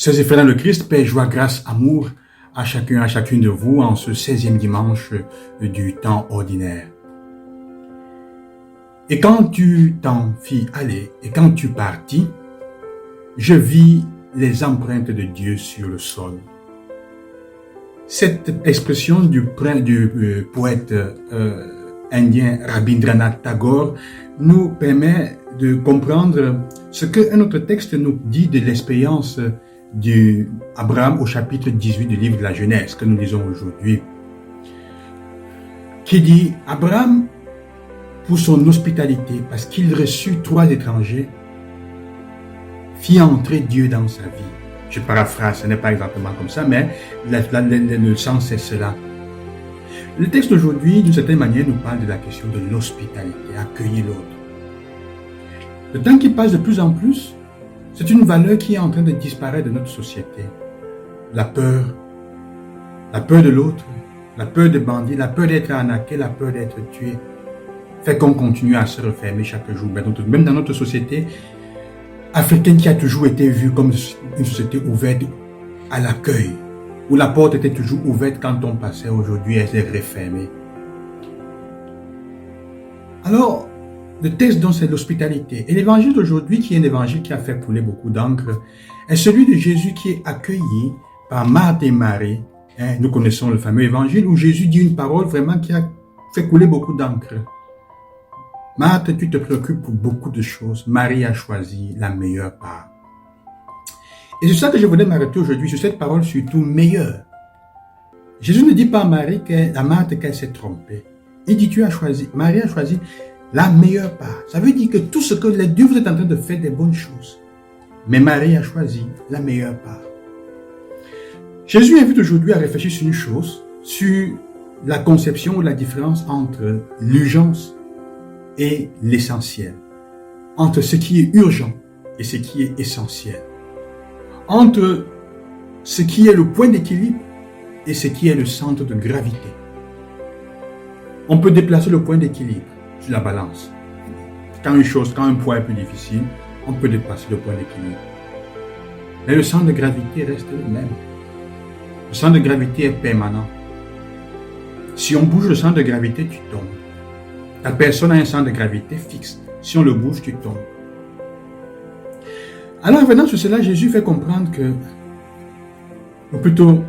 Chers frères dans le Christ, paix, joie, grâce, amour à chacun, à chacune de vous en ce 16e dimanche du temps ordinaire. Et quand tu t'en fis aller et quand tu partis, je vis les empreintes de Dieu sur le sol. Cette expression du poète indien Rabindranath Tagore nous permet de comprendre ce qu'un autre texte nous dit de l'expérience d'Abraham au chapitre 18 du livre de la Genèse que nous lisons aujourd'hui, qui dit Abraham, pour son hospitalité, parce qu'il reçut 3 étrangers, fit entrer Dieu dans sa vie. Je paraphrase, ce n'est pas exactement comme ça, mais le sens c'est cela. Le texte d'aujourd'hui, d'une certaine manière, nous parle de la question de l'hospitalité, accueillir l'autre. Le temps qui passe de plus en plus, c'est une valeur qui est en train de disparaître de notre société. La peur de l'autre, la peur des bandits, la peur d'être arnaqué, la peur d'être tué, fait qu'on continue à se refermer chaque jour. Même dans notre société africaine qui a toujours été vue comme une société ouverte à l'accueil, où la porte était toujours ouverte quand on passait, aujourd'hui elle s'est refermée. Alors, le texte donc c'est l'hospitalité. Et l'évangile d'aujourd'hui, qui est un évangile qui a fait couler beaucoup d'encre, est celui de Jésus qui est accueilli par Marthe et Marie. Nous connaissons le fameux évangile où Jésus dit une parole vraiment qui a fait couler beaucoup d'encre. Marthe, tu te préoccupes pour beaucoup de choses. Marie a choisi la meilleure part. Et c'est ça que je voulais m'arrêter aujourd'hui, sur cette parole surtout meilleure. Jésus ne dit pas à Marthe qu'elle s'est trompée. Il dit Marie a choisi la meilleure part. Ça veut dire que tout ce que les deux vous êtes en train de faire des bonnes choses. Mais Marie a choisi la meilleure part. Jésus invite aujourd'hui à réfléchir sur une chose, sur la conception ou la différence entre l'urgence et l'essentiel. Entre ce qui est urgent et ce qui est essentiel. Entre ce qui est le point d'équilibre et ce qui est le centre de gravité. On peut déplacer le point d'équilibre sur la balance. Quand un poids est plus difficile, on peut déplacer le point d'équilibre. Mais le centre de gravité reste le même. Le centre de gravité est permanent. Si on bouge le centre de gravité, tu tombes. La personne a un centre de gravité fixe. Si on le bouge, tu tombes. Alors, venant sur cela, Jésus fait comprendre que, ou plutôt,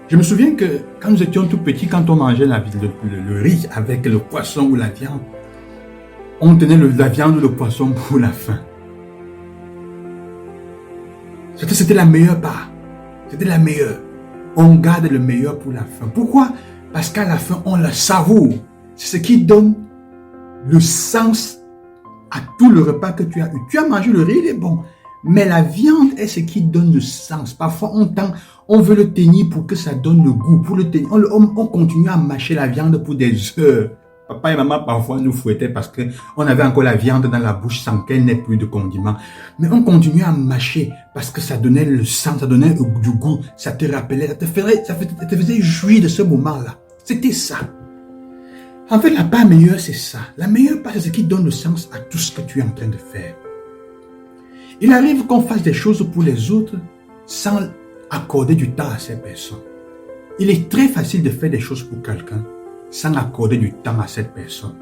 je me souviens que quand nous étions tout petits, quand on mangeait le riz avec le poisson ou la viande, on tenait la viande ou le poisson pour la fin. C'était la meilleure part. C'était la meilleure. On garde le meilleur pour la fin. Pourquoi? Parce qu'à la fin, on la savoure. C'est ce qui donne le sens à tout le repas que tu as eu. Tu as mangé le riz, il est bon. Mais la viande est ce qui donne le sens. Parfois, on veut le tenir pour que ça donne le goût. Pour le tenir, on continue à mâcher la viande pour des heures. Papa et maman parfois nous fouettaient parce qu'on avait encore la viande dans la bouche sans qu'elle n'ait plus de condiments. Mais on continuait à mâcher parce que ça donnait le sens, ça donnait du goût, ça te rappelait, ça te faisait jouir de ce moment-là. C'était ça. En fait, la part meilleure, c'est ça. La meilleure part, c'est ce qui donne le sens à tout ce que tu es en train de faire. Il arrive qu'on fasse des choses pour les autres sans accorder du temps à ces personnes. Il est très facile de faire des choses pour quelqu'un sans accorder du temps à cette personne.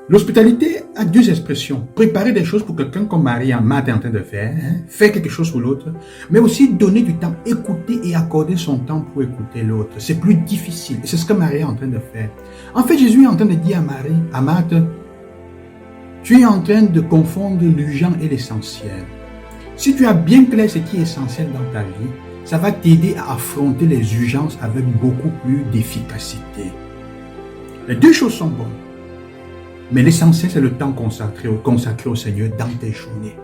L'hospitalité a 2 expressions. Préparer des choses pour quelqu'un comme Marie et Marthe est en train de faire, faire quelque chose pour l'autre, mais aussi donner du temps, écouter et accorder son temps pour écouter l'autre. C'est plus difficile. C'est ce que Marie est en train de faire. En fait, Jésus est en train de dire à Marthe, tu es en train de confondre l'urgent et l'essentiel. Si tu as bien clair ce qui est essentiel dans ta vie, ça va t'aider à affronter les urgences avec beaucoup plus d'efficacité. Les 2 choses sont bonnes. Mais l'essentiel, c'est le temps consacré au Seigneur dans tes journées.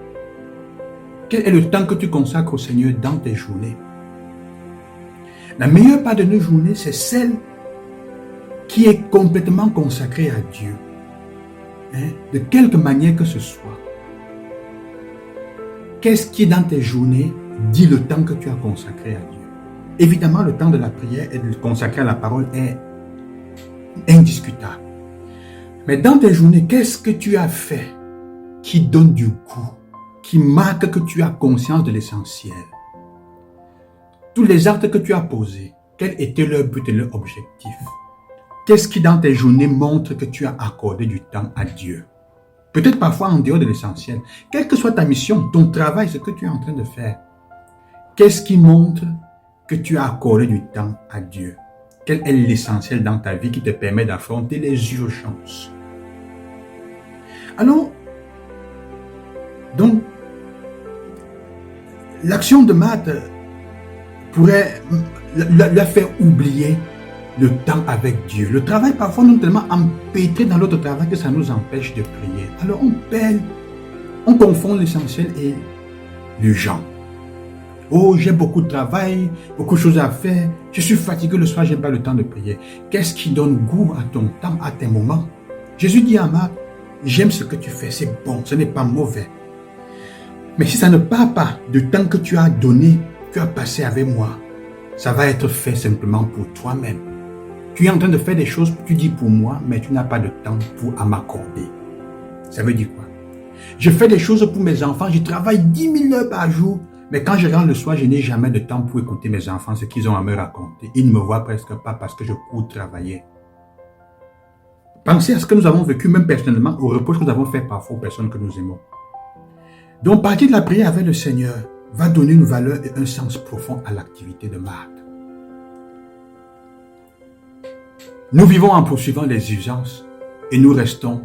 Quel est le temps que tu consacres au Seigneur dans tes journées? La meilleure part de nos journées, c'est celle qui est complètement consacrée à Dieu. De quelque manière que ce soit. Qu'est-ce qui est dans tes journées dit le temps que tu as consacré à Dieu? Évidemment, le temps de la prière et de consacrer à la parole est indiscutable. Mais dans tes journées, qu'est-ce que tu as fait qui donne du goût qui marquent que tu as conscience de l'essentiel. Tous les actes que tu as posés, quel était leur but et leur objectif? Qu'est-ce qui dans tes journées montre que tu as accordé du temps à Dieu? Peut-être parfois en dehors de l'essentiel. Quelle que soit ta mission, ton travail, ce que tu es en train de faire, qu'est-ce qui montre que tu as accordé du temps à Dieu? Quel est l'essentiel dans ta vie qui te permet d'affronter les urgences? Alors, donc, l'action de Marthe pourrait la faire oublier le temps avec Dieu. Le travail parfois nous tellement empêtré dans notre travail que ça nous empêche de prier. Alors on confond l'essentiel et l'urgent. Oh, j'ai beaucoup de travail, beaucoup de choses à faire. Je suis fatigué le soir, je n'ai pas le temps de prier. Qu'est-ce qui donne goût à ton temps, à tes moments? Jésus dit à Marthe, j'aime ce que tu fais, c'est bon, ce n'est pas mauvais. Mais si ça ne part pas du temps que tu as donné, tu as passé avec moi, ça va être fait simplement pour toi-même. Tu es en train de faire des choses, tu dis pour moi, mais tu n'as pas de temps à m'accorder. Ça veut dire quoi? Je fais des choses pour mes enfants, je travaille 10 000 heures par jour, mais quand je rentre le soir, je n'ai jamais de temps pour écouter mes enfants, ce qu'ils ont à me raconter. Ils ne me voient presque pas parce que je cours travailler. Pensez à ce que nous avons vécu, même personnellement, au reproche que nous avons fait parfois aux personnes que nous aimons. Donc, partir de la prière avec le Seigneur va donner une valeur et un sens profond à l'activité de Marthe. Nous vivons en poursuivant les urgences et nous restons,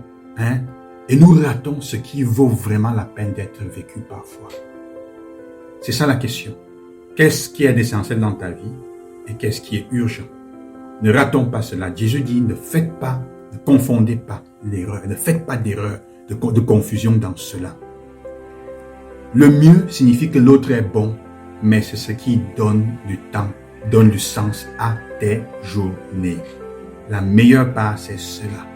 et nous ratons ce qui vaut vraiment la peine d'être vécu parfois. C'est ça la question. Qu'est-ce qui est essentiel dans ta vie et qu'est-ce qui est urgent? Ne ratons pas cela. Jésus dit, ne confondez pas l'erreur, ne faites pas d'erreur, de confusion dans cela. Le mieux signifie que l'autre est bon, mais c'est ce qui donne du temps, donne du sens à tes journées. La meilleure part, c'est cela.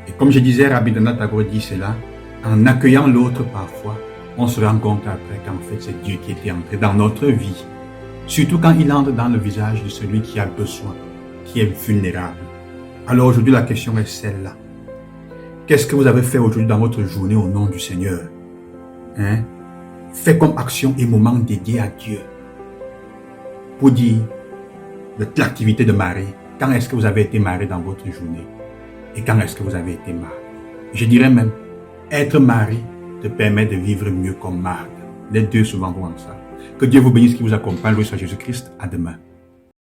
Et comme je disais, Rabindranath Tagore dit cela, en accueillant l'autre parfois, on se rend compte après qu'en fait c'est Dieu qui était entré dans notre vie. Surtout quand il entre dans le visage de celui qui a besoin, qui est vulnérable. Alors aujourd'hui la question est celle-là. Qu'est-ce que vous avez fait aujourd'hui dans votre journée au nom du Seigneur? Faites comme action et moment dédié à Dieu. Pour dire l'activité de Marie. Quand est-ce que vous avez été marié dans votre journée? Et quand est-ce que vous avez été marié? Je dirais même, être marié te permet de vivre mieux comme Marthe. Les deux souvent vont ensemble. Que Dieu vous bénisse, qui vous accompagne, loué soit Jésus-Christ. À demain.